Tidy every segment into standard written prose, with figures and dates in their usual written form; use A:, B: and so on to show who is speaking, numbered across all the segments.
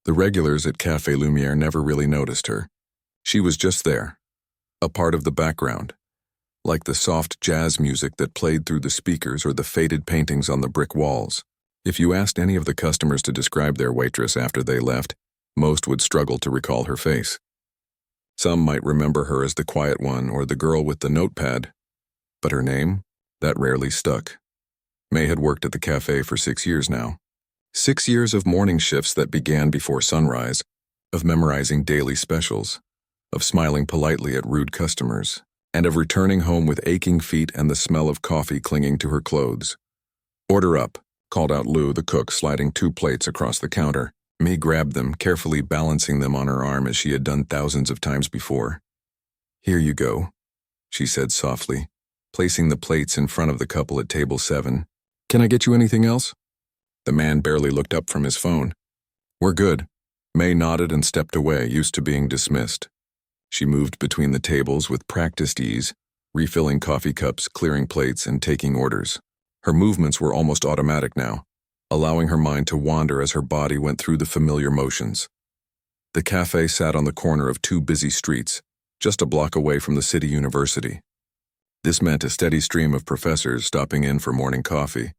A: The regulars at Café Lumière never really noticed her. She was just there, a part of the background, like the soft jazz music that played through the speakers or the faded paintings on the brick walls. If you asked any of the customers to describe their waitress after they left, most would struggle to recall her face. Some might remember her as the quiet one or the girl with the notepad, but her name, that rarely stuck. May had worked at the cafe for 6 years now. 6 years of morning shifts that began before sunrise, of memorizing daily specials, of smiling politely at rude customers, and of returning home with aching feet and the smell of coffee clinging to her clothes. "Order up," called out Lou, the cook, sliding 2 plates across the counter. May grabbed them, carefully balancing them on her arm as she had done thousands of times before. "Here you go," she said softly, placing the plates in front of the couple at table 7. "Can I get you anything else?" The man barely looked up from his phone. "We're good." May nodded and stepped away, used to being dismissed. She moved between the tables with practiced ease, refilling coffee cups, clearing plates, and taking orders. Her movements were almost automatic now, allowing her mind to wander as her body went through the familiar motions. The cafe sat on the corner of 2 busy streets, just a block away from the city university. This meant a steady stream of professors stopping in for morning coffee,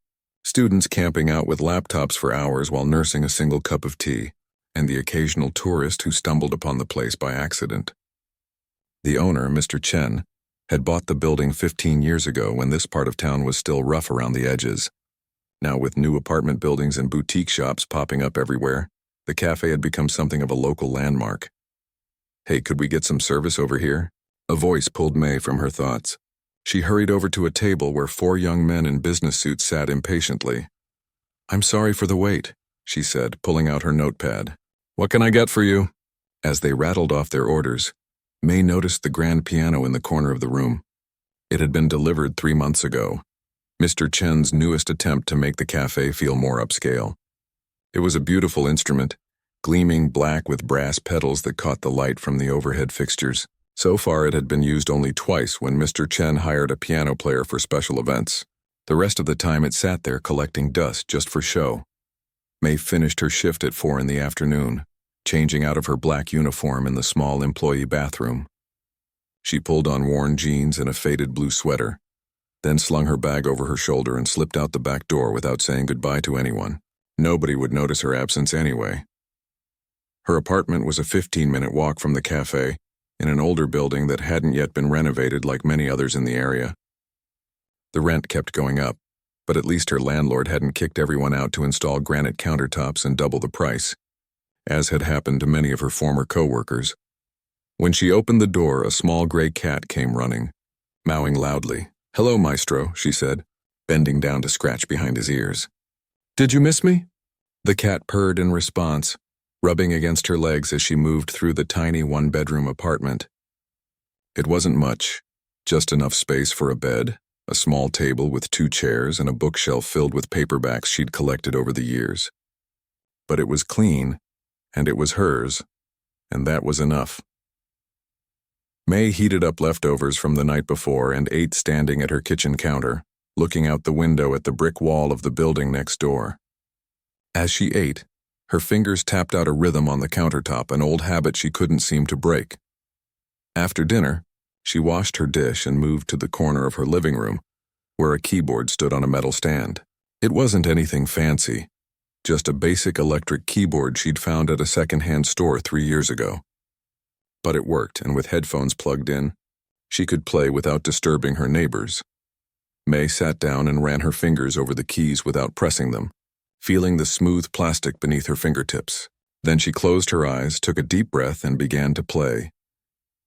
A: students camping out with laptops for hours while nursing a single cup of tea, and the occasional tourist who stumbled upon the place by accident. The owner, Mr. Chen, had bought the building 15 years ago when this part of town was still rough around the edges. Now, with new apartment buildings and boutique shops popping up everywhere, the cafe had become something of a local landmark. "Hey, could we get some service over here?" A voice pulled May from her thoughts. She hurried over to a table where 4 young men in business suits sat impatiently. "I'm sorry for the wait," she said, pulling out her notepad. "What can I get for you?" As they rattled off their orders, May noticed the grand piano in the corner of the room. It had been delivered 3 months ago, Mr. Chen's newest attempt to make the cafe feel more upscale. It was a beautiful instrument, gleaming black with brass pedals that caught the light from the overhead fixtures. So far, it had been used only twice when Mr. Chen hired a piano player for special events. The rest of the time it sat there collecting dust just for show. May finished her shift at 4 in the afternoon, changing out of her black uniform in the small employee bathroom. She pulled on worn jeans and a faded blue sweater, then slung her bag over her shoulder and slipped out the back door without saying goodbye to anyone. Nobody would notice her absence anyway. Her apartment was a 15-minute walk from the cafe, in an older building that hadn't yet been renovated like many others in the area. The rent kept going up, but at least her landlord hadn't kicked everyone out to install granite countertops and double the price, as had happened to many of her former co-workers. When she opened the door, a small gray cat came running, mowing loudly. "Hello, Maestro," she said, bending down to scratch behind his ears. "Did you miss me?" The cat purred in response, rubbing against her legs as she moved through the tiny 1-bedroom apartment. It wasn't much, just enough space for a bed, a small table with 2 chairs, and a bookshelf filled with paperbacks she'd collected over the years. But it was clean, and it was hers, and that was enough. May heated up leftovers from the night before and ate standing at her kitchen counter, looking out the window at the brick wall of the building next door. As she ate, her fingers tapped out a rhythm on the countertop, an old habit she couldn't seem to break. After dinner, she washed her dish and moved to the corner of her living room, where a keyboard stood on a metal stand. It wasn't anything fancy, just a basic electric keyboard she'd found at a second-hand store 3 years ago. But it worked, and with headphones plugged in, she could play without disturbing her neighbors. May sat down and ran her fingers over the keys without pressing them, feeling the smooth plastic beneath her fingertips. Then she closed her eyes, took a deep breath, and began to play.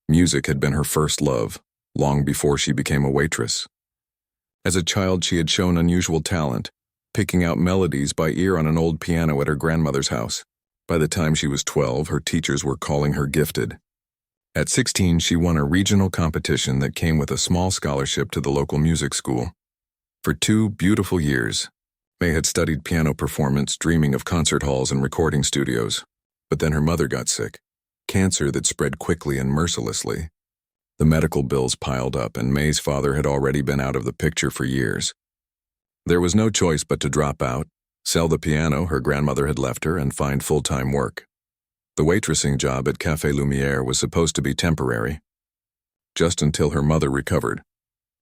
A: Music had been her first love, long before she became a waitress. As a child, she had shown unusual talent, picking out melodies by ear on an old piano at her grandmother's house. By the time she was 12, her teachers were calling her gifted. At 16, she won a regional competition that came with a small scholarship to the local music school. For 2 beautiful years, May had studied piano performance, dreaming of concert halls and recording studios. But then her mother got sick, cancer that spread quickly and mercilessly. The medical bills piled up, and May's father had already been out of the picture for years. There was no choice but to drop out, sell the piano her grandmother had left her, and find full-time work. The waitressing job at Café Lumière was supposed to be temporary, just until her mother recovered,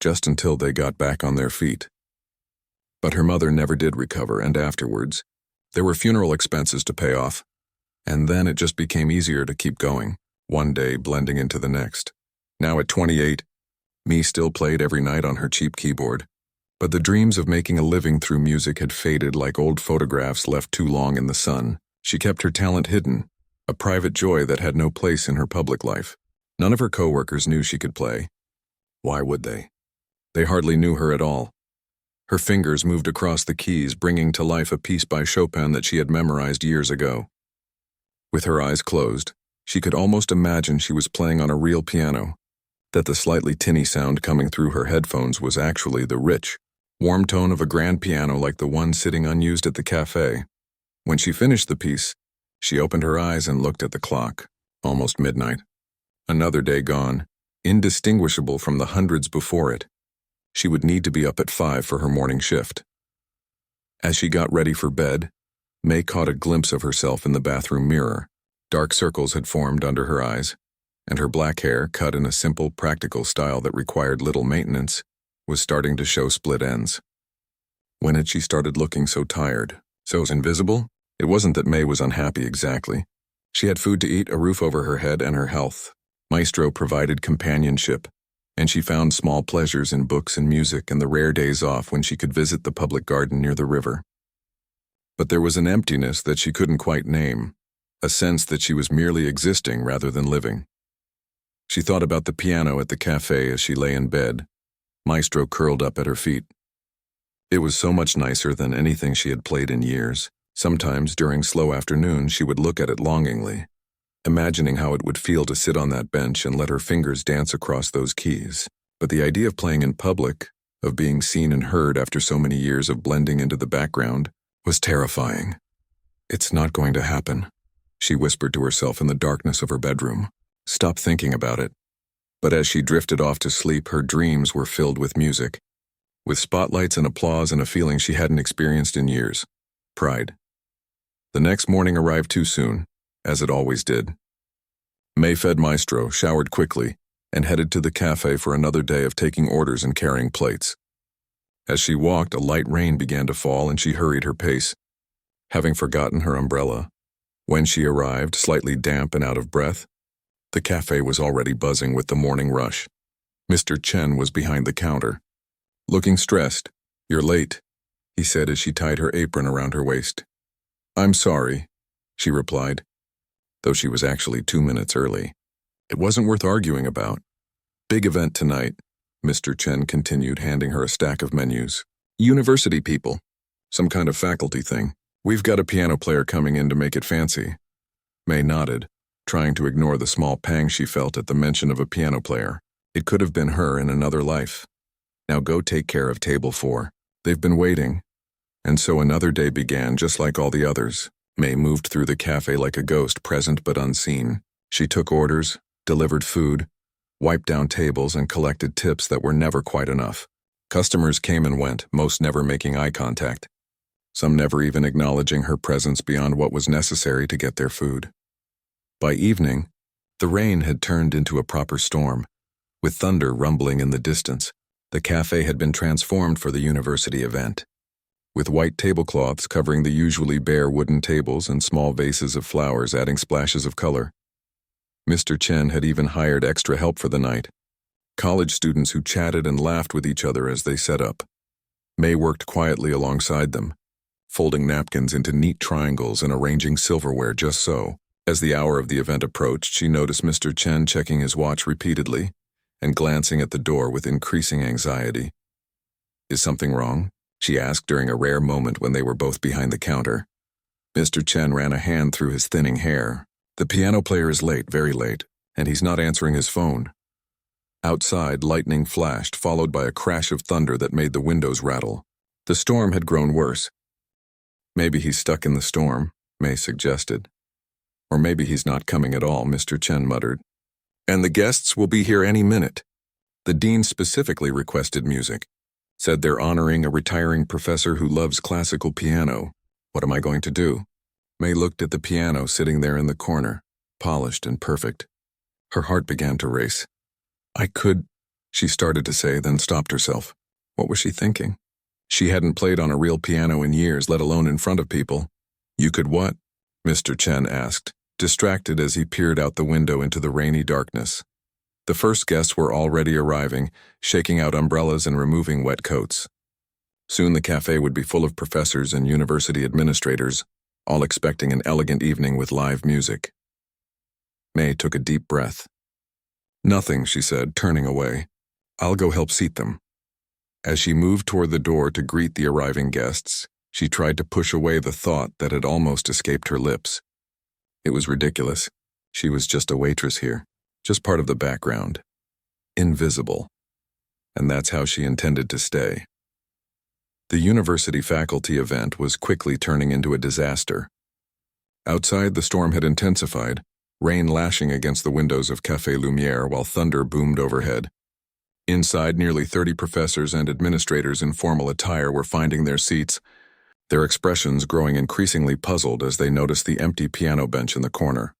A: just until they got back on their feet. But her mother never did recover, and afterwards, there were funeral expenses to pay off, and then it just became easier to keep going, one day blending into the next. Now at 28, Mee still played every night on her cheap keyboard, but the dreams of making a living through music had faded like old photographs left too long in the sun. She kept her talent hidden, a private joy that had no place in her public life. None of her coworkers knew she could play. Why would they? They hardly knew her at all. Her fingers moved across the keys, bringing to life a piece by Chopin that she had memorized years ago. With her eyes closed, she could almost imagine she was playing on a real piano, that the slightly tinny sound coming through her headphones was actually the rich, warm tone of a grand piano like the one sitting unused at the cafe. When she finished the piece, she opened her eyes and looked at the clock. Almost midnight. Another day gone, indistinguishable from the hundreds before it. She would need to be up at 5 for her morning shift. As she got ready for bed, May caught a glimpse of herself in the bathroom mirror. Dark circles had formed under her eyes, and her black hair, cut in a simple, practical style that required little maintenance, was starting to show split ends. When had she started looking so tired, so invisible? It wasn't that May was unhappy exactly. She had food to eat, a roof over her head, and her health. Maestro provided companionship, and she found small pleasures in books and music and the rare days off when she could visit the public garden near the river. But there was an emptiness that she couldn't quite name, a sense that she was merely existing rather than living. She thought about the piano at the cafe as she lay in bed, Maestro curled up at her feet. It was so much nicer than anything she had played in years. Sometimes during slow afternoons she would look at it longingly, imagining how it would feel to sit on that bench and let her fingers dance across those keys. But the idea of playing in public, of being seen and heard after so many years of blending into the background, was terrifying. "It's not going to happen," she whispered to herself in the darkness of her bedroom. Stop thinking about it. But as she drifted off to sleep, her dreams were filled with music, with spotlights and applause and a feeling she hadn't experienced in years. Pride. The next morning arrived too soon, as it always did. May fed Maestro, showered quickly, and headed to the cafe for another day of taking orders and carrying plates. As she walked, a light rain began to fall and she hurried her pace, having forgotten her umbrella. When she arrived, slightly damp and out of breath, the cafe was already buzzing with the morning rush. Mr. Chen was behind the counter. Looking stressed. "You're late," he said as she tied her apron around her waist. "I'm sorry," she replied, though she was actually 2 minutes early. "It wasn't worth arguing about." "Big event tonight," Mr. Chen continued, handing her a stack of menus. "University people. Some kind of faculty thing. We've got a piano player coming in to make it fancy." May nodded, trying to ignore the small pang she felt at the mention of a piano player. It could have been her in another life. "Now go take care of table 4. They've been waiting." And so another day began, just like all the others. May moved through the cafe like a ghost, present but unseen. She took orders, delivered food, wiped down tables, and collected tips that were never quite enough. Customers came and went, most never making eye contact, some never even acknowledging her presence beyond what was necessary to get their food. By evening, the rain had turned into a proper storm, with thunder rumbling in the distance. The cafe had been transformed for the university event, with white tablecloths covering the usually bare wooden tables and small vases of flowers adding splashes of color. Mr. Chen had even hired extra help for the night, college students who chatted and laughed with each other as they set up. May worked quietly alongside them, folding napkins into neat triangles and arranging silverware just so. As the hour of the event approached, she noticed Mr. Chen checking his watch repeatedly and glancing at the door with increasing anxiety. "Is something wrong?" she asked during a rare moment when they were both behind the counter. Mr. Chen ran a hand through his thinning hair. "The piano player is late, very late, and he's not answering his phone." Outside, lightning flashed, followed by a crash of thunder that made the windows rattle. The storm had grown worse. "Maybe he's stuck in the storm," May suggested. "Or maybe he's not coming at all," Mr. Chen muttered. "And the guests will be here any minute." The dean specifically requested music, said they're honoring a retiring professor who loves classical piano. What am I going to do? May looked at the piano sitting there in the corner. polished and perfect. Her heart began to race. I could, she started to say, then stopped herself. What was she thinking? She hadn't played on a real piano in years, let alone in front of people. You could what? Mr. Chen asked, distracted as he peered out the window into the rainy darkness. The first guests were already arriving, shaking out umbrellas and removing wet coats. Soon the cafe would be full of professors and university administrators, all expecting an elegant evening with live music. May took a deep breath. Nothing, she said, turning away. I'll go help seat them. As she moved toward the door to greet the arriving guests, she tried to push away the thought that had almost escaped her lips. It was ridiculous. She was just a waitress here, just part of the background. Invisible. And that's how she intended to stay. The university faculty event was quickly turning into a disaster. Outside, the storm had intensified, rain lashing against the windows of Café Lumière while thunder boomed overhead. Inside, nearly 30 professors and administrators in formal attire were finding their seats, their expressions growing increasingly puzzled as they noticed the empty piano bench in the corner.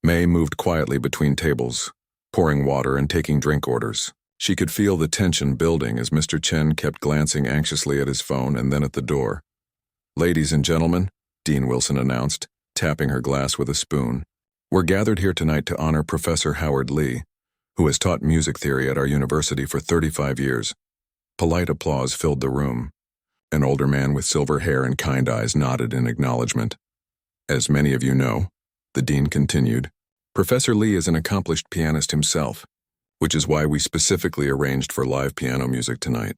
A: May moved quietly between tables, pouring water and taking drink orders. She could feel the tension building as Mr. Chen kept glancing anxiously at his phone and then at the door. Ladies and gentlemen, Dean Wilson announced, tapping her glass with a spoon, we're gathered here tonight to honor Professor Howard Lee, who has taught music theory at our university for 35 years. Polite applause filled the room. An older man with silver hair and kind eyes nodded in acknowledgement. As many of you know, the dean continued, Professor Lee is an accomplished pianist himself, which is why we specifically arranged for live piano music tonight.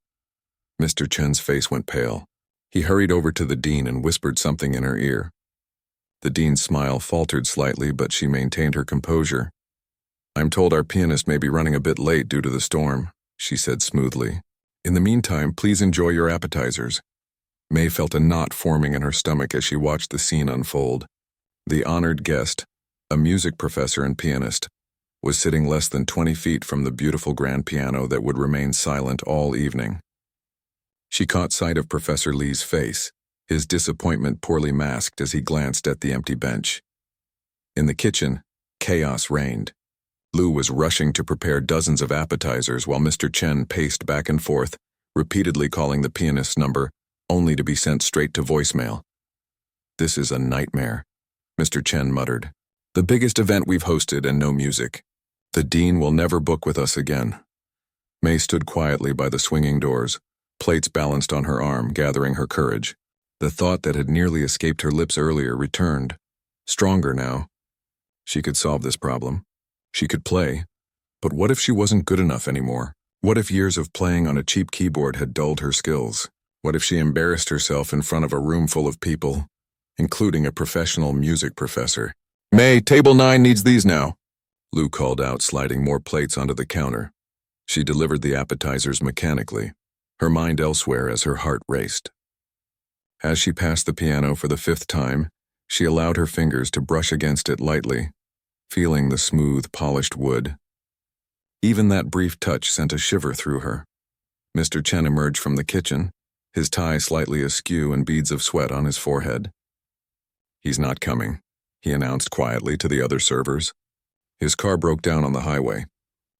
A: Mr. Chen's face went pale. He hurried over to the dean and whispered something in her ear. The dean's smile faltered slightly, but she maintained her composure. I'm told our pianist may be running a bit late due to the storm, she said smoothly. In the meantime, please enjoy your appetizers. May felt a knot forming in her stomach as she watched the scene unfold. The honored guest, a music professor and pianist, was sitting less than 20 feet from the beautiful grand piano that would remain silent all evening. She caught sight of Professor Lee's face, his disappointment poorly masked as he glanced at the empty bench. In the kitchen, chaos reigned. Lu was rushing to prepare dozens of appetizers while Mr. Chen paced back and forth, repeatedly calling the pianist's number, only to be sent straight to voicemail. This is a nightmare, Mr. Chen muttered. The biggest event we've hosted and no music. The dean will never book with us again. May stood quietly by the swinging doors, plates balanced on her arm, gathering her courage. The thought that had nearly escaped her lips earlier returned, stronger now. She could solve this problem. She could play. But what if she wasn't good enough anymore? What if years of playing on a cheap keyboard had dulled her skills? What if she embarrassed herself in front of a room full of people, including a professional music professor? May, table 9 needs these now, Lu called out, sliding more plates onto the counter. She delivered the appetizers mechanically, her mind elsewhere as her heart raced. As she passed the piano for the 5th time, she allowed her fingers to brush against it lightly, feeling the smooth, polished wood. Even that brief touch sent a shiver through her. Mr. Chen emerged from the kitchen, his tie slightly askew and beads of sweat on his forehead. He's not coming, he announced quietly to the other servers. His car broke down on the highway.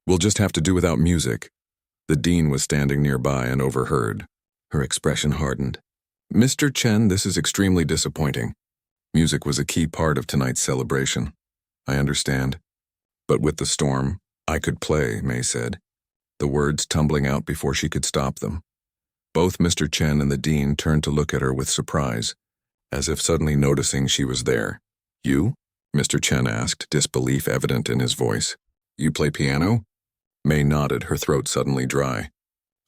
A: We'll just have to do without music. The dean was standing nearby and overheard. Her expression hardened. Mr. Chen, this is extremely disappointing. Music was a key part of tonight's celebration. I understand. But with the storm, I could play, May said, the words tumbling out before she could stop them. Both Mr. Chen and the dean turned to look at her with surprise, as if suddenly noticing she was there. You? Mr. Chen asked, disbelief evident in his voice. You play piano? May nodded, her throat suddenly dry.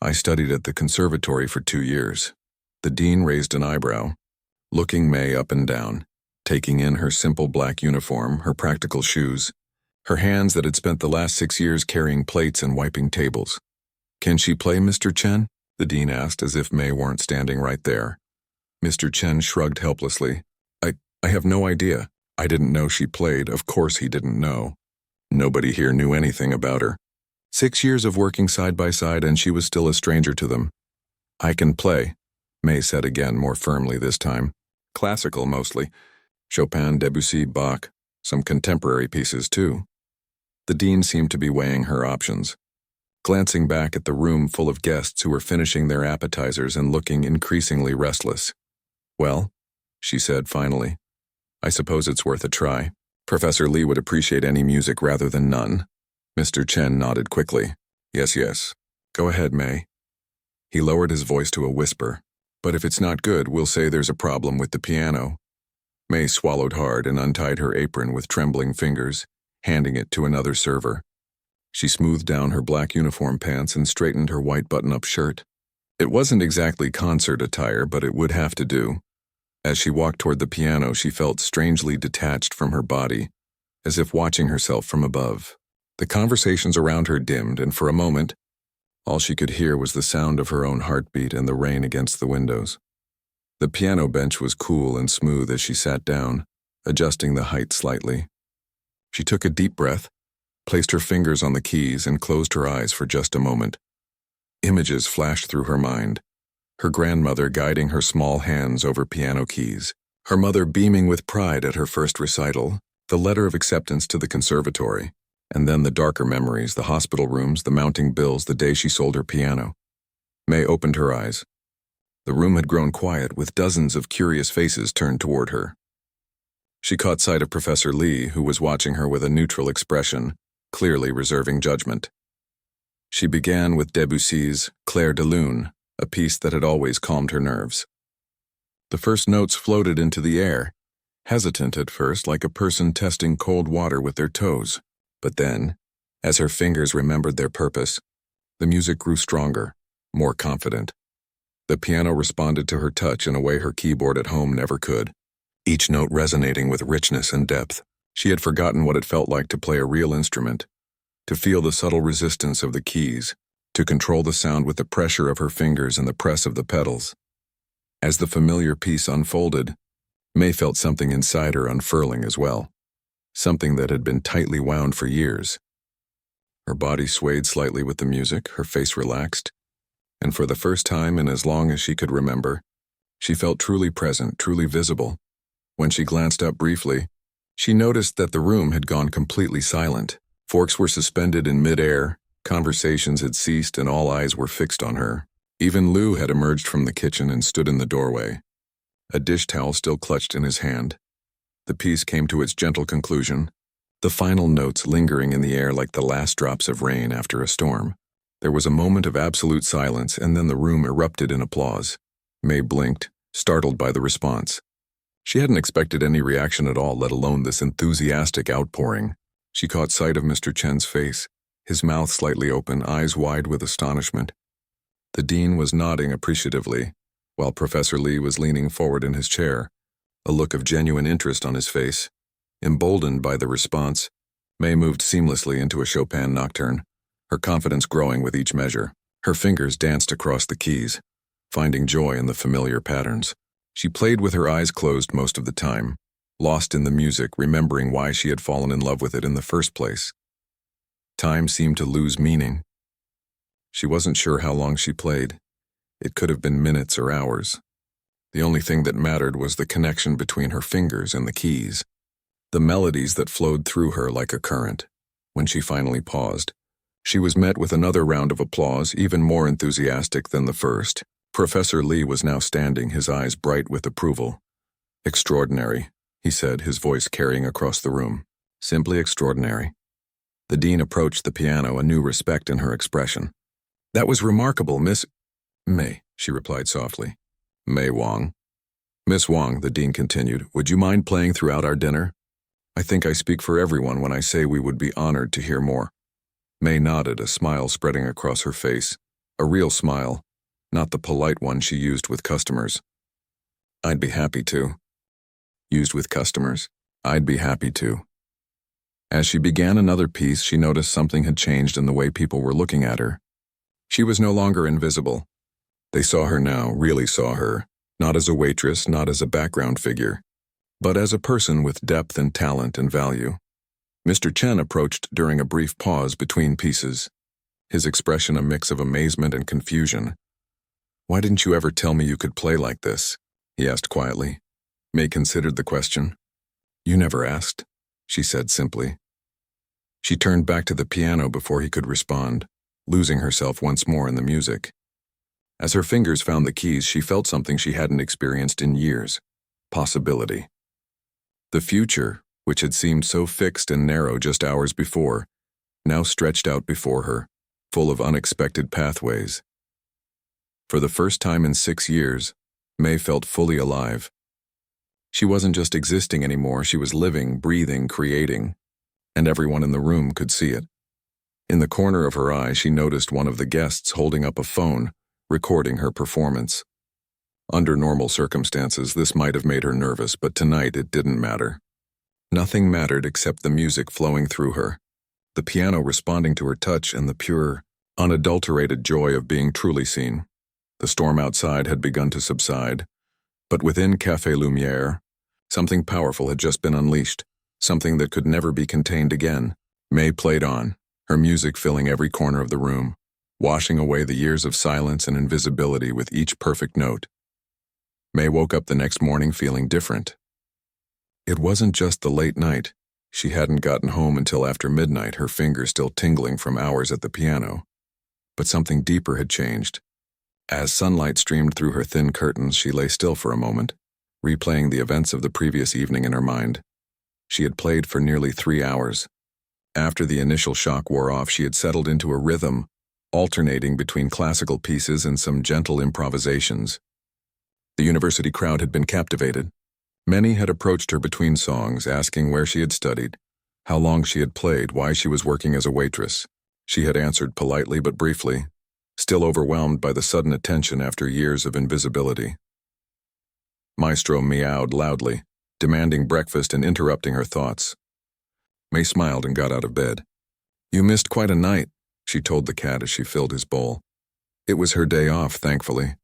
A: I studied at the conservatory for 2 years. The dean raised an eyebrow, looking May up and down, taking in her simple black uniform, her practical shoes, her hands that had spent the last 6 years carrying plates and wiping tables. Can she play, Mr. Chen? The dean asked, as if May weren't standing right there. Mr. Chen shrugged helplessly. I have no idea. I didn't know she played. Of course he didn't know. Nobody here knew anything about her. 6 years of working side by side and she was still a stranger to them. I can play, May said again, more firmly this time. Classical mostly. Chopin, Debussy, Bach. some contemporary pieces too. The dean seemed to be weighing her options, glancing back at the room full of guests who were finishing their appetizers and looking increasingly restless. "Well," she said finally, "I suppose it's worth a try. Professor Lee would appreciate any music rather than none." Mr. Chen nodded quickly. "Yes, yes. Go ahead, May." He lowered his voice to a whisper. "But if it's not good, we'll say there's a problem with the piano." May swallowed hard and untied her apron with trembling fingers, handing it to another server. She smoothed down her black uniform pants and straightened her white button-up shirt. It wasn't exactly concert attire, but it would have to do. As she walked toward the piano, she felt strangely detached from her body, as if watching herself from above. The conversations around her dimmed, and for a moment, all she could hear was the sound of her own heartbeat and the rain against the windows. The piano bench was cool and smooth as she sat down, adjusting the height slightly. She took a deep breath, placed her fingers on the keys, and closed her eyes for just a moment. Images flashed through her mind. Her grandmother guiding her small hands over piano keys, her mother beaming with pride at her first recital, the letter of acceptance to the conservatory, and then the darker memories, the hospital rooms, the mounting bills, the day she sold her piano. May opened her eyes. The room had grown quiet, with dozens of curious faces turned toward her. She caught sight of Professor Lee, who was watching her with a neutral expression, clearly reserving judgment. She began with Debussy's Clair de Lune, a piece that had always calmed her nerves. The first notes floated into the air, hesitant at first, like a person testing cold water with their toes. But then, as her fingers remembered their purpose, the music grew stronger, more confident. The piano responded to her touch in a way her keyboard at home never could, each note resonating with richness and depth. She had forgotten what it felt like to play a real instrument, to feel the subtle resistance of the keys, to control the sound with the pressure of her fingers and the press of the pedals. As the familiar piece unfolded, May felt something inside her unfurling as well, something that had been tightly wound for years. Her body swayed slightly with the music, her face relaxed, and for the first time in as long as she could remember, she felt truly present, truly visible. When she glanced up briefly, she noticed that the room had gone completely silent. Forks were suspended in mid-air, conversations had ceased, and all eyes were fixed on her. Even Lou had emerged from the kitchen and stood in the doorway, a dish towel still clutched in his hand. The piece came to its gentle conclusion, the final notes lingering in the air like the last drops of rain after a storm. There was a moment of absolute silence, and then the room erupted in applause. May blinked, startled by the response. She hadn't expected any reaction at all, let alone this enthusiastic outpouring. She caught sight of Mr. Chen's face, his mouth slightly open, eyes wide with astonishment. The dean was nodding appreciatively, while Professor Lee was leaning forward in his chair, a look of genuine interest on his face. Emboldened by the response, May moved seamlessly into a Chopin nocturne, her confidence growing with each measure. Her fingers danced across the keys, finding joy in the familiar patterns. She played with her eyes closed most of the time, lost in the music, remembering why she had fallen in love with it in the first place. Time seemed to lose meaning. She wasn't sure how long she played. It could have been minutes or hours. The only thing that mattered was the connection between her fingers and the keys, the melodies that flowed through her like a current. When she finally paused, she was met with another round of applause, even more enthusiastic than the first. Professor Lee was now standing, his eyes bright with approval. "Extraordinary," he said, his voice carrying across the room. "Simply extraordinary." The dean approached the piano, a new respect in her expression. "That was remarkable, Miss May," she replied softly. "May Wang." "Miss Wang," the dean continued, "would you mind playing throughout our dinner? I think I speak for everyone when I say we would be honored to hear more." May nodded, a smile spreading across her face, a real smile, not the polite one she used with customers. "I'd be happy to." Used with customers? "I'd be happy to." As she began another piece, she noticed something had changed in the way people were looking at her. She was no longer invisible. They saw her now, really saw her, not as a waitress, not as a background figure, but as a person with depth and talent and value. Mr. Chen approached during a brief pause between pieces, his expression a mix of amazement and confusion. "Why didn't you ever tell me you could play like this?" he asked quietly. May considered the question. "You never asked?" she said simply. She turned back to the piano before he could respond, losing herself once more in the music. As her fingers found the keys, she felt something she hadn't experienced in years: possibility. The future, which had seemed so fixed and narrow just hours before, now stretched out before her, full of unexpected pathways. For the first time in 6 years, May felt fully alive. She wasn't just existing anymore, she was living, breathing, creating, and everyone in the room could see it. In the corner of her eye, she noticed one of the guests holding up a phone, recording her performance. Under normal circumstances, this might have made her nervous, but tonight it didn't matter. Nothing mattered except the music flowing through her, the piano responding to her touch, and the pure, unadulterated joy of being truly seen. The storm outside had begun to subside, but within Café Lumière, something powerful had just been unleashed, something that could never be contained again. May played on, her music filling every corner of the room, washing away the years of silence and invisibility with each perfect note. May woke up the next morning feeling different. It wasn't just the late night. She hadn't gotten home until after midnight, her fingers still tingling from hours at the piano. But something deeper had changed. As sunlight streamed through her thin curtains, she lay still for a moment, replaying the events of the previous evening in her mind. She had played for nearly 3 hours. After the initial shock wore off, she had settled into a rhythm, alternating between classical pieces and some gentle improvisations. The university crowd had been captivated. Many had approached her between songs, asking where she had studied, how long she had played, why she was working as a waitress. She had answered politely but briefly, still overwhelmed by the sudden attention after years of invisibility. Maestro meowed loudly, demanding breakfast and interrupting her thoughts. May smiled and got out of bed. "You missed quite a night," she told the cat as she filled his bowl. It was her day off, thankfully.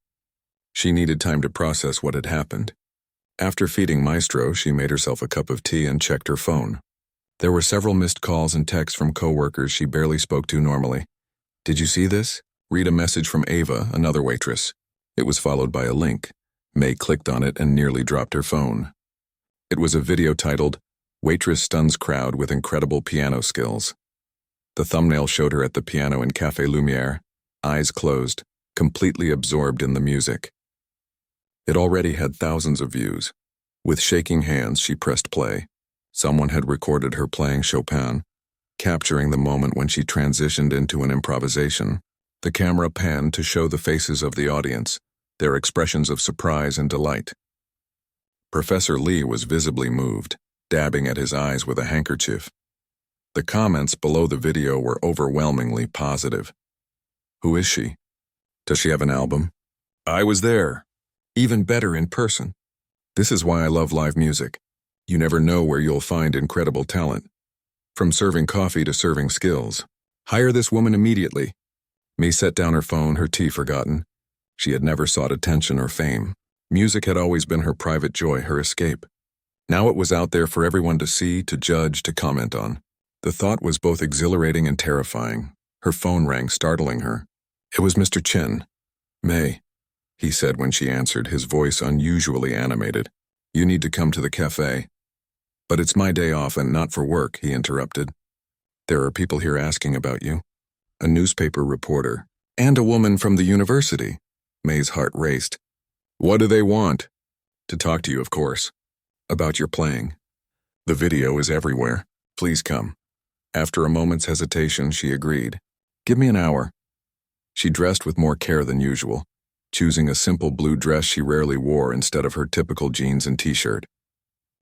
A: She needed time to process what had happened. After feeding Maestro, she made herself a cup of tea and checked her phone. There were several missed calls and texts from coworkers she barely spoke to normally. "Did you see this?" Read a message from Ava, another waitress. It was followed by a link. May clicked on it and nearly dropped her phone. It was a video titled, "Waitress Stuns Crowd with Incredible Piano Skills." The thumbnail showed her at the piano in Café Lumière, eyes closed, completely absorbed in the music. It already had thousands of views. With shaking hands, she pressed play. Someone had recorded her playing Chopin, capturing the moment when she transitioned into an improvisation. The camera panned to show the faces of the audience, their expressions of surprise and delight. Professor Lee was visibly moved, dabbing at his eyes with a handkerchief. The comments below the video were overwhelmingly positive. "Who is she? Does she have an album? I was there. Even better in person. This is why I love live music. You never know where you'll find incredible talent. From serving coffee to serving skills. Hire this woman immediately." May set down her phone, her tea forgotten. She had never sought attention or fame. Music had always been her private joy, her escape. Now it was out there for everyone to see, to judge, to comment on. The thought was both exhilarating and terrifying. Her phone rang, startling her. It was Mr. Chen. "May," he said when she answered, his voice unusually animated. "You need to come to the cafe." "But it's my day off and not for work," he interrupted. "There are people here asking about you. A newspaper reporter, and a woman from the university." May's heart raced. "What do they want?" "To talk to you, of course. About your playing. The video is everywhere. Please come." After a moment's hesitation, she agreed. "Give me an hour." She dressed with more care than usual, choosing a simple blue dress she rarely wore instead of her typical jeans and t-shirt.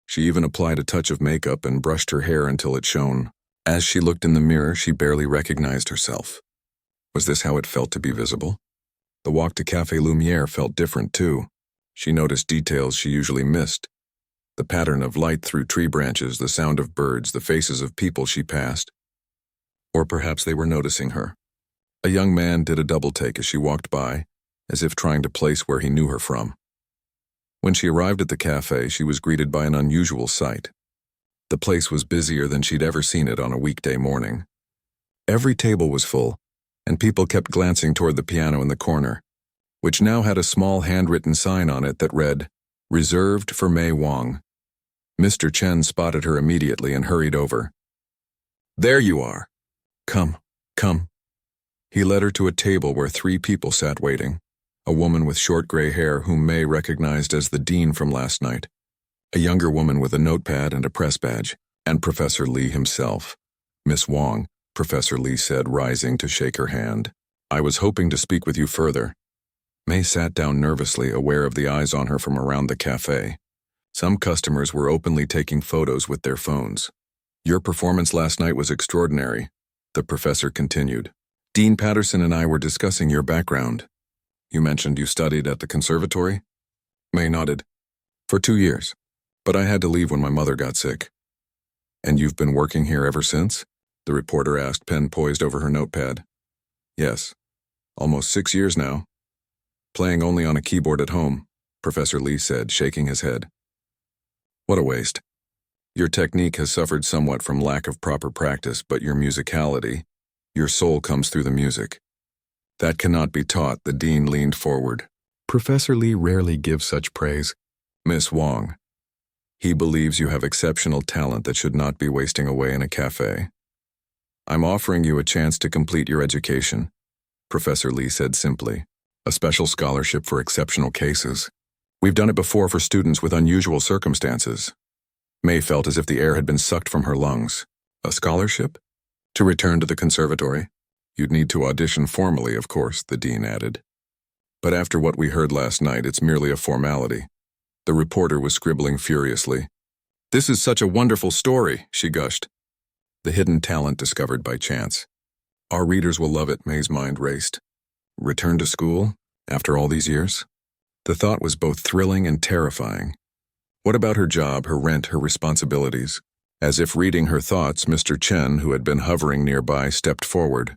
A: She even applied a touch of makeup and brushed her hair until it shone. As she looked in the mirror, she barely recognized herself. Was this how it felt to be visible? The walk to Café Lumière felt different, too. She noticed details she usually missed. The pattern of light through tree branches, the sound of birds, the faces of people she passed. Or perhaps they were noticing her. A young man did a double take as she walked by, as if trying to place where he knew her from. When she arrived at the cafe, she was greeted by an unusual sight. The place was busier than she'd ever seen it on a weekday morning. Every table was full, and people kept glancing toward the piano in the corner, which now had a small handwritten sign on it that read, "Reserved for May Wong." Mr. Chen spotted her immediately and hurried over. "There you are. Come, come." He led her to a table where 3 people sat waiting. A woman with short gray hair whom May recognized as the dean from last night, a younger woman with a notepad and a press badge, and Professor Lee himself. "Miss Wong," Professor Lee said, rising to shake her hand. "I was hoping to speak with you further." May sat down nervously, aware of the eyes on her from around the cafe. Some customers were openly taking photos with their phones. "Your performance last night was extraordinary," the professor continued. "Dean Patterson and I were discussing your background. You mentioned you studied at the conservatory?" May nodded. "For 2 years. But I had to leave when my mother got sick." "And you've been working here ever since?" the reporter asked, pen poised over her notepad. "Yes. Almost 6 years now. Playing only on a keyboard at home," Professor Lee said, shaking his head. "What a waste. Your technique has suffered somewhat from lack of proper practice, but your musicality, your soul comes through the music. That cannot be taught." The dean leaned forward. "Professor Lee rarely gives such praise. Miss Wong, he believes you have exceptional talent that should not be wasting away in a cafe. I'm offering you a chance to complete your education," Professor Lee said simply. "A special scholarship for exceptional cases. We've done it before for students with unusual circumstances." May felt as if the air had been sucked from her lungs. "A scholarship? To return to the conservatory? You'd need to audition formally, of course," the dean added. "But after what we heard last night, it's merely a formality." The reporter was scribbling furiously. "This is such a wonderful story," she gushed. "The hidden talent discovered by chance. Our readers will love it," May's mind raced. Return to school? After all these years? The thought was both thrilling and terrifying. What about her job, her rent, her responsibilities? As if reading her thoughts, Mr. Chen, who had been hovering nearby, stepped forward.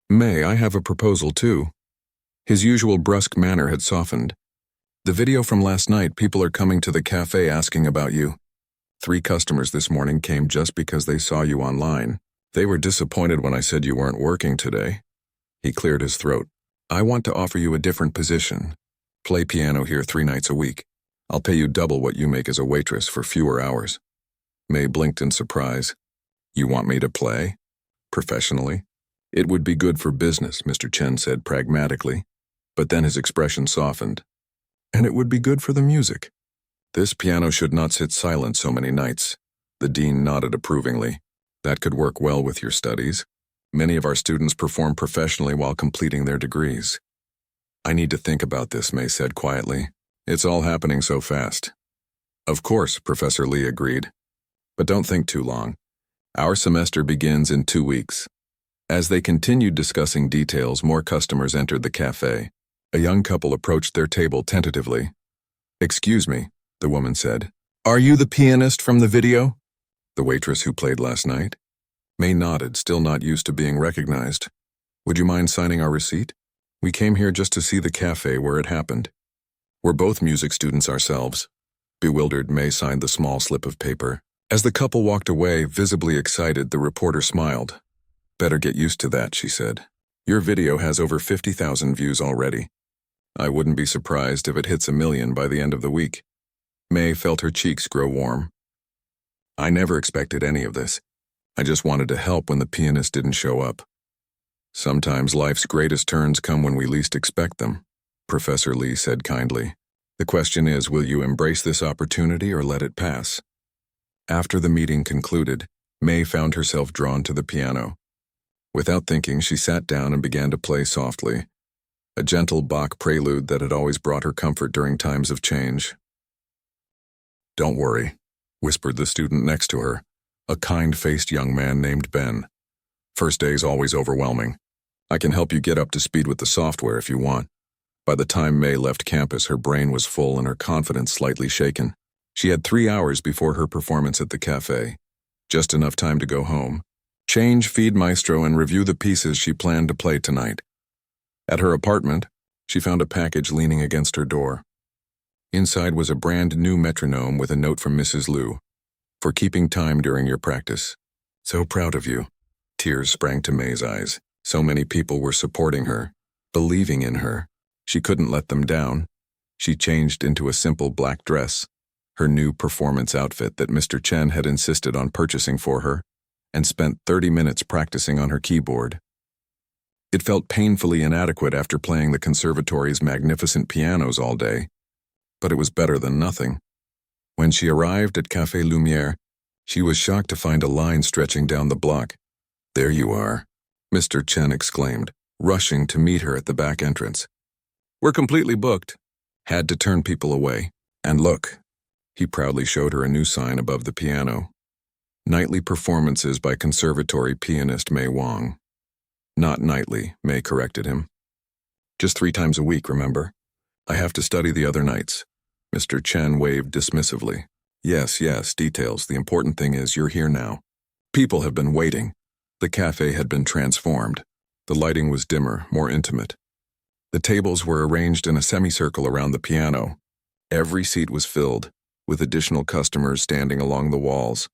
A: "May, I have a proposal too." His usual brusque manner had softened. "The video from last night, people are coming to the cafe asking about you. 3 customers this morning came just because they saw you online. They were disappointed when I said you weren't working today." He cleared his throat. "I want to offer you a different position. Play piano here 3 nights a week. I'll pay you double what you make as a waitress for fewer hours." May blinked in surprise. "You want me to play? Professionally?" "It would be good for business," Mr. Chen said pragmatically, but then his expression softened. "And it would be good for the music. This piano should not sit silent so many nights." The dean nodded approvingly. "That could work well with your studies. Many of our students perform professionally while completing their degrees." "I need to think about this," May said quietly. "It's all happening so fast." "Of course," Professor Lee agreed. "But don't think too long. Our semester begins in 2 weeks." As they continued discussing details, more customers entered the cafe. A young couple approached their table tentatively. "Excuse me," the woman said. "Are you the pianist from the video?" "The waitress who played last night?" May nodded, still not used to being recognized. "Would you mind signing our receipt? We came here just to see the cafe where it happened. We're both music students ourselves." Bewildered, May signed the small slip of paper. As the couple walked away, visibly excited, the reporter smiled. "Better get used to that," she said. "Your video has over 50,000 views already. I wouldn't be surprised if it hits 1 million by the end of the week." May felt her cheeks grow warm. "I never expected any of this. I just wanted to help when the pianist didn't show up. Sometimes life's greatest turns come when we least expect them," Professor Lee said kindly. "The question is, will you embrace this opportunity or let it pass?" After the meeting concluded, May found herself drawn to the piano. Without thinking, she sat down and began to play softly, a gentle Bach prelude that had always brought her comfort during times of change. "Don't worry," whispered the student next to her, a kind-faced young man named Ben. "First day's always overwhelming. I can help you get up to speed with the software if you want." By the time May left campus, her brain was full and her confidence slightly shaken. She had 3 hours before her performance at the cafe. Just enough time to go home, change, feed Maestro, and review the pieces she planned to play tonight. At her apartment, she found a package leaning against her door. Inside was a brand new metronome with a note from Mrs. Liu. "For keeping time during your practice. So proud of you." Tears sprang to May's eyes. So many people were supporting her, believing in her. She couldn't let them down. She changed into a simple black dress, her new performance outfit that Mr. Chen had insisted on purchasing for her, and spent 30 minutes practicing on her keyboard. It felt painfully inadequate after playing the conservatory's magnificent pianos all day, but it was better than nothing. When she arrived at Café Lumière, she was shocked to find a line stretching down the block. "There you are," Mr. Chen exclaimed, rushing to meet her at the back entrance. "We're completely booked." Had to turn people away. "And look," he proudly showed her a new sign above the piano. "Nightly performances by conservatory pianist Mei Wang." "Not nightly," Mei corrected him. "Just 3 times a week, remember? I have to study the other nights." Mr. Chen waved dismissively. Yes, details. The important thing is you're here now." People have been waiting. The cafe had been transformed. The lighting was dimmer, more intimate. The tables were arranged in a semicircle around the piano. Every seat was filled, with additional customers standing along the walls.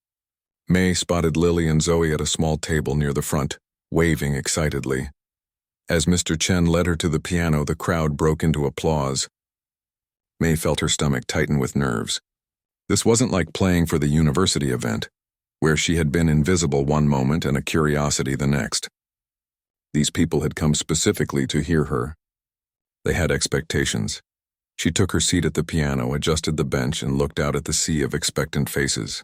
A: Mei spotted Lily and Zoe at a small table near the front, waving excitedly. As Mr. Chen led her to the piano, the crowd broke into applause. Mei felt her stomach tighten with nerves. This wasn't like playing for the university event, where she had been invisible one moment and a curiosity the next. These people had come specifically to hear her. They had expectations. She took her seat at the piano, adjusted the bench, and looked out at the sea of expectant faces.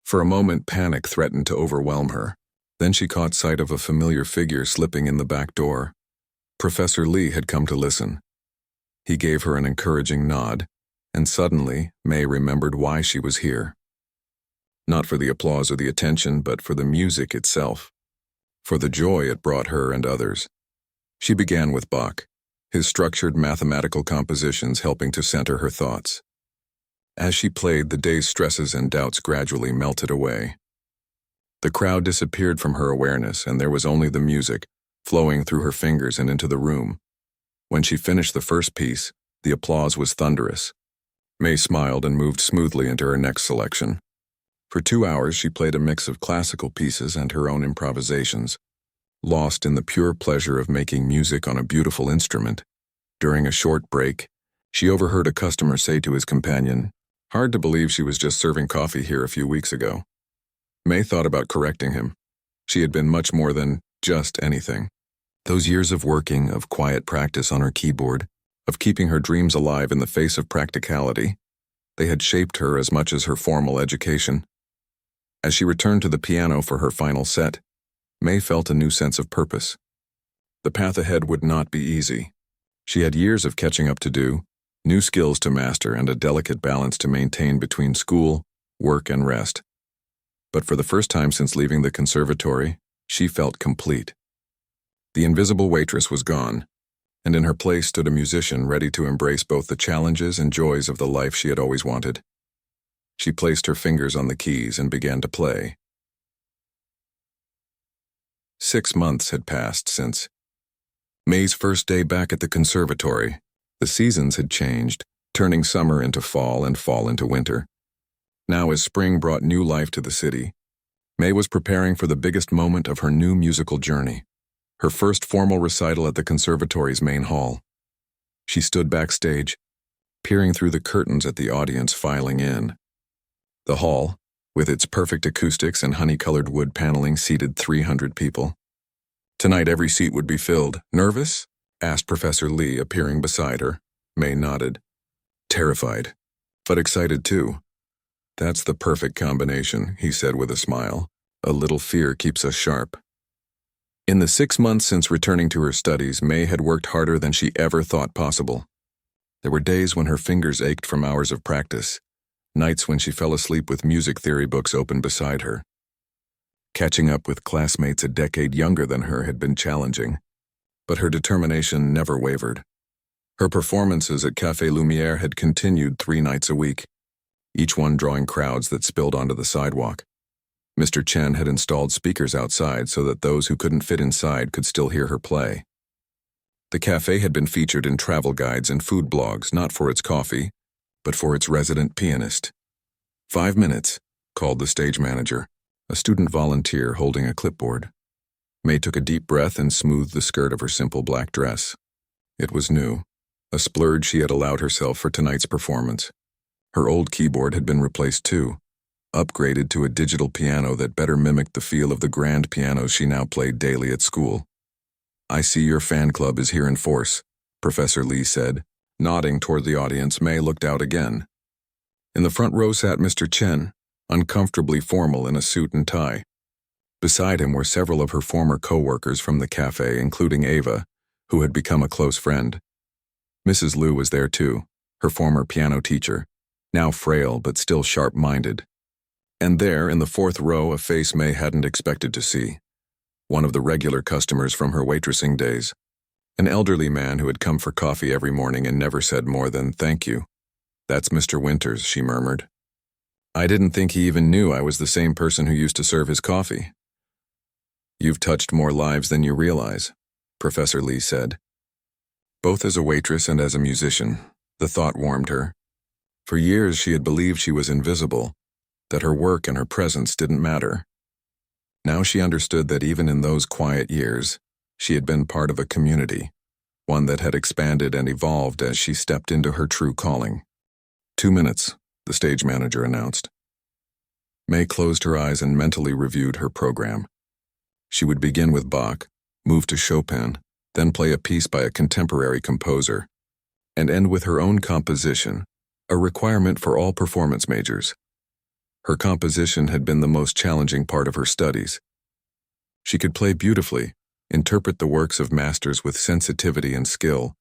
A: For a moment, panic threatened to overwhelm her. Then she caught sight of a familiar figure slipping in the back door. Professor Li had come to listen. He gave her an encouraging nod, and suddenly, Mei remembered why she was here. Not for the applause or the attention, but for the music itself, for the joy it brought her and others. She began with Bach, his structured mathematical compositions helping to center her thoughts. As she played, the day's stresses and doubts gradually melted away. The crowd disappeared from her awareness, and there was only the music, flowing through her fingers and into the room. When she finished the first piece, the applause was thunderous. Mei smiled and moved smoothly into her next selection. For 2 hours, she played a mix of classical pieces and her own improvisations, lost in the pure pleasure of making music on a beautiful instrument. During a short break, she overheard a customer say to his companion, "Hard to believe she was just serving coffee here a few weeks ago." Mei thought about correcting him. She had been much more than just anything. Those years of working, of quiet practice on her keyboard, of keeping her dreams alive in the face of practicality, they had shaped her as much as her formal education. As she returned to the piano for her final set, Mei felt a new sense of purpose. The path ahead would not be easy. She had years of catching up to do, new skills to master, and a delicate balance to maintain between school, work, and rest. But for the first time since leaving the conservatory, she felt complete. The invisible waitress was gone, and in her place stood a musician ready to embrace both the challenges and joys of the life she had always wanted. She placed her fingers on the keys and began to play. 6 months had passed since Mei's first day back at the conservatory. The seasons had changed, turning summer into fall and fall into winter. Now, as spring brought new life to the city, Mei was preparing for the biggest moment of her new musical journey, her first formal recital at the conservatory's main hall. She stood backstage, peering through the curtains at the audience filing in. The hall, with its perfect acoustics and honey-colored wood paneling, seated 300 people. Tonight every seat would be filled. "Nervous?" asked Professor Li, appearing beside her. Mei nodded. "Terrified, but excited too." "That's the perfect combination," he said with a smile. "A little fear keeps us sharp." In the 6 months since returning to her studies, Mei had worked harder than she ever thought possible. There were days when her fingers ached from hours of practice, nights when she fell asleep with music theory books open beside her. Catching up with classmates a decade younger than her had been challenging, but her determination never wavered. Her performances at Café Lumière had continued 3 nights a week, each one drawing crowds that spilled onto the sidewalk. Mr. Chen had installed speakers outside so that those who couldn't fit inside could still hear her play. The cafe had been featured in travel guides and food blogs, not for its coffee, but for its resident pianist. 5 minutes, called the stage manager, a student volunteer holding a clipboard. Mei took a deep breath and smoothed the skirt of her simple black dress. It was new, a splurge she had allowed herself for tonight's performance. Her old keyboard had been replaced too, upgraded to a digital piano that better mimicked the feel of the grand pianos she now played daily at school. "I see your fan club is here in force," Professor Lee said. Nodding toward the audience, May looked out again. In the front row sat Mr. Chen, uncomfortably formal in a suit and tie. Beside him were several of her former co-workers from the cafe, including Ava, who had become a close friend. Mrs. Liu was there too, her former piano teacher, now frail but still sharp-minded. And there, in the fourth row, a face May hadn't expected to see. One of the regular customers from her waitressing days. An elderly man who had come for coffee every morning and never said more than "thank you." "That's Mr. Winters," she murmured. "I didn't think he even knew I was the same person who used to serve his coffee." "You've touched more lives than you realize," Professor Lee said. Both as a waitress and as a musician, the thought warmed her. For years she had believed she was invisible, that her work and her presence didn't matter. Now she understood that even in those quiet years, she had been part of a community, one that had expanded and evolved as she stepped into her true calling. 2 minutes, the stage manager announced. May closed her eyes and mentally reviewed her program. She would begin with Bach, move to Chopin, then play a piece by a contemporary composer, and end with her own composition, a requirement for all performance majors. Her composition had been the most challenging part of her studies. She could play beautifully, interpret the works of masters with sensitivity and skill,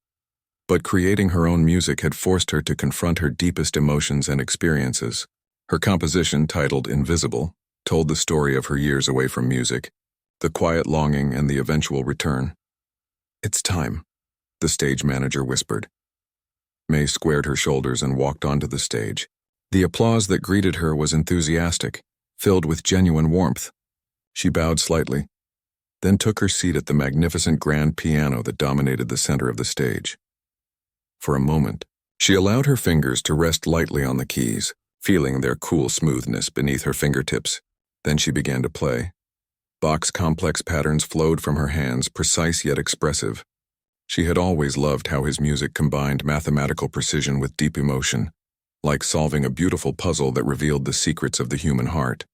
A: but creating her own music had forced her to confront her deepest emotions and experiences. Her composition, titled Invisible, told the story of her years away from music, the quiet longing and the eventual return. "It's time," the stage manager whispered. May squared her shoulders and walked onto the stage. The applause that greeted her was enthusiastic, filled with genuine warmth. She bowed slightly, then took her seat at the magnificent grand piano that dominated the center of the stage. For a moment, she allowed her fingers to rest lightly on the keys, feeling their cool smoothness beneath her fingertips. Then she began to play. Bach's complex patterns flowed from her hands, precise yet expressive. She had always loved how his music combined mathematical precision with deep emotion, like solving a beautiful puzzle that revealed the secrets of the human heart.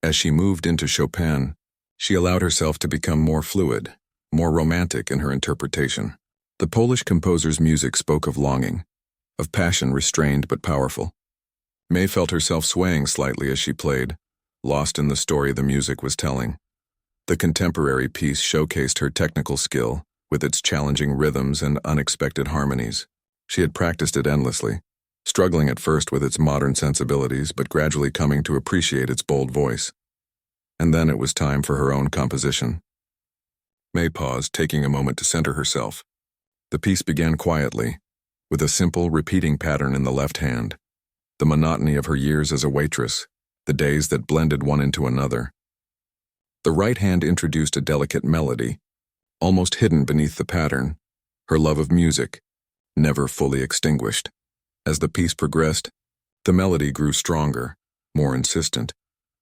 A: As she moved into Chopin, she allowed herself to become more fluid, more romantic in her interpretation. The Polish composer's music spoke of longing, of passion restrained but powerful. May felt herself swaying slightly as she played, lost in the story the music was telling. The contemporary piece showcased her technical skill, with its challenging rhythms and unexpected harmonies. She had practiced it endlessly, struggling at first with its modern sensibilities but gradually coming to appreciate its bold voice. And then it was time for her own composition. May paused, taking a moment to center herself. The piece began quietly, with a simple, repeating pattern in the left hand. The monotony of her years as a waitress, the days that blended one into another. The right hand introduced a delicate melody, almost hidden beneath the pattern, her love of music, never fully extinguished. As the piece progressed, the melody grew stronger, more insistent,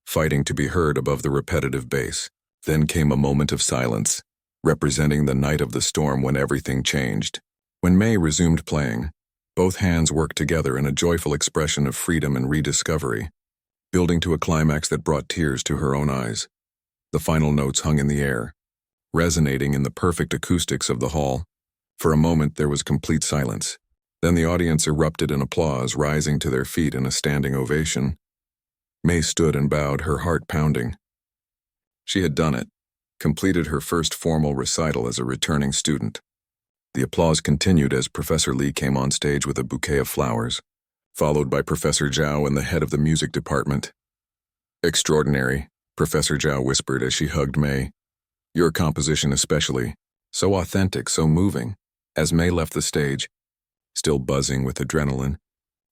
A: fighting to be heard above the repetitive bass. Then came a moment of silence, representing the night of the storm when everything changed. When May resumed playing, both hands worked together in a joyful expression of freedom and rediscovery, building to a climax that brought tears to her own eyes. The final notes hung in the air, resonating in the perfect acoustics of the hall. For a moment there was complete silence. Then the audience erupted in applause, rising to their feet in a standing ovation. May stood and bowed, her heart pounding. She had done it, completed her first formal recital as a returning student. The applause continued as Professor Lee came on stage with a bouquet of flowers, followed by Professor Zhao and the head of the music department. "Extraordinary," Professor Zhao whispered as she hugged May. "Your composition especially, so authentic, so moving." As May left the stage, still buzzing with adrenaline,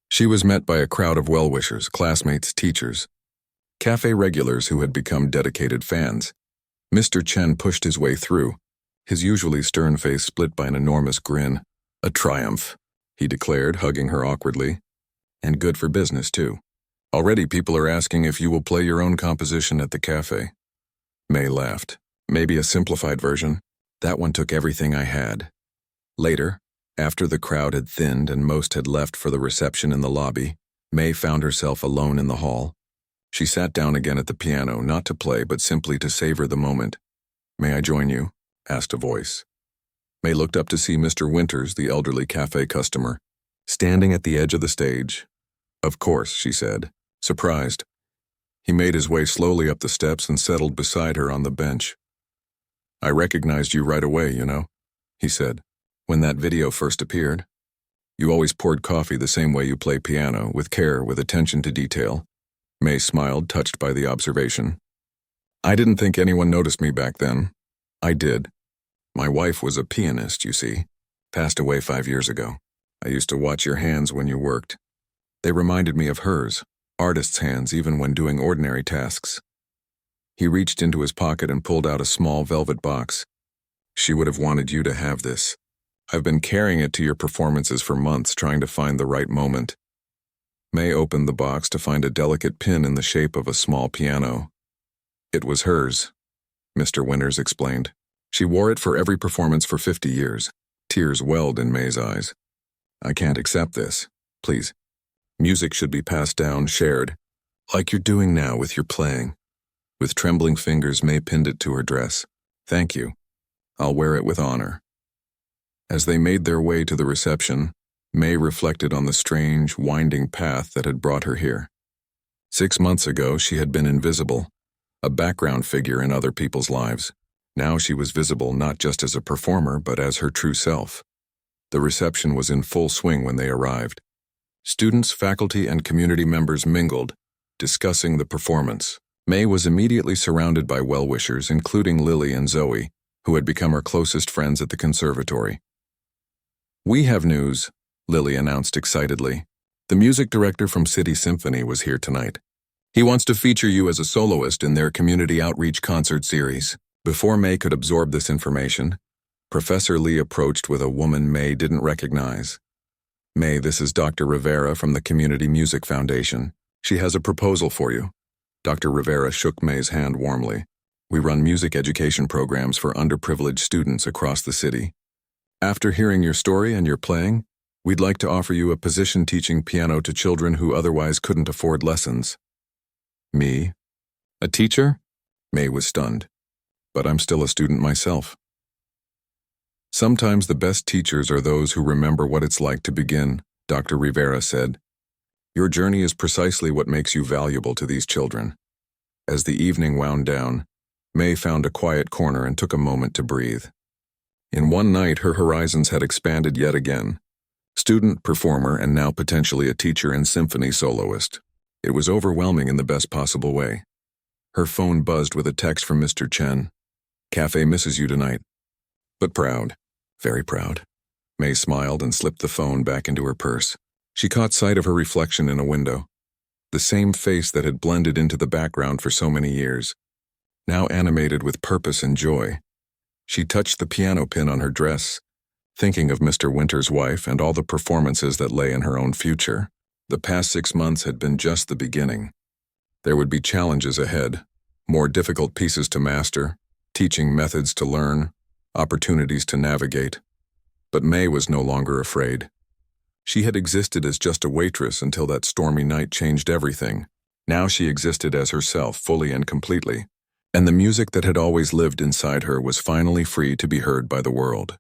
A: she was met by a crowd of well-wishers, classmates, teachers, cafe regulars who had become dedicated fans. Mr. Chen pushed his way through, his usually stern face split by an enormous grin. "A triumph," he declared, hugging her awkwardly. "And good for business, too. Already people are asking if you will play your own composition at the cafe." May laughed. "Maybe a simplified version. That one took everything I had." Later, after the crowd had thinned and most had left for the reception in the lobby, May found herself alone in the hall. She sat down again at the piano, not to play, but simply to savor the moment. "May I join you?" asked a voice. May looked up to see Mr. Winters, the elderly cafe customer, standing at the edge of the stage. "Of course," she said, surprised. He made his way slowly up the steps and settled beside her on the bench. "I recognized you right away, you know," he said, "when that video first appeared. You always poured coffee the same way you play piano, with care, with attention to detail." May smiled, touched by the observation. "I didn't think anyone noticed me back then. I did. My wife was a pianist, you see. Passed away 5 years ago. I used to watch your hands when you worked. They reminded me of hers, artist's hands even when doing ordinary tasks." He reached into his pocket and pulled out a small velvet box. "She would have wanted you to have this. I've been carrying it to your performances for months, trying to find the right moment." May opened the box to find a delicate pin in the shape of a small piano. "It was hers," Mr. Winters explained. "She wore it for every performance for 50 years. Tears welled in May's eyes. "I can't accept this. Please. Music should be passed down, shared, like you're doing now with your playing." With trembling fingers, May pinned it to her dress. "Thank you. I'll wear it with honor." As they made their way to the reception, May reflected on the strange, winding path that had brought her here. 6 months ago, she had been invisible, a background figure in other people's lives. Now she was visible not just as a performer, but as her true self. The reception was in full swing when they arrived. Students, faculty, and community members mingled, discussing the performance. May was immediately surrounded by well-wishers, including Lily and Zoe, who had become her closest friends at the conservatory. "We have news," Lily announced excitedly. "The music director from City Symphony was here tonight. He wants to feature you as a soloist in their community outreach concert series." Before May could absorb this information, Professor Lee approached with a woman May didn't recognize. "May, this is Dr. Rivera from the Community Music Foundation. She has a proposal for you." Dr. Rivera shook May's hand warmly. "We run music education programs for underprivileged students across the city. After hearing your story and your playing, we'd like to offer you a position teaching piano to children who otherwise couldn't afford lessons." "Me? A teacher?" May was stunned. "But I'm still a student myself." "Sometimes the best teachers are those who remember what it's like to begin," Dr. Rivera said. "Your journey is precisely what makes you valuable to these children." As the evening wound down, May found a quiet corner and took a moment to breathe. In one night, her horizons had expanded yet again. Student, performer, and now potentially a teacher and symphony soloist. It was overwhelming in the best possible way. Her phone buzzed with a text from Mr. Chen. "Cafe misses you tonight." But proud. Very proud. May smiled and slipped the phone back into her purse. She caught sight of her reflection in a window. The same face that had blended into the background for so many years, now animated with purpose and joy. She touched the piano pin on her dress, thinking of Mr. Winter's wife and all the performances that lay in her own future. The past 6 months had been just the beginning. There would be challenges ahead, more difficult pieces to master, teaching methods to learn, opportunities to navigate. But May was no longer afraid. She had existed as just a waitress until that stormy night changed everything. Now she existed as herself, fully and completely. And the music that had always lived inside her was finally free to be heard by the world.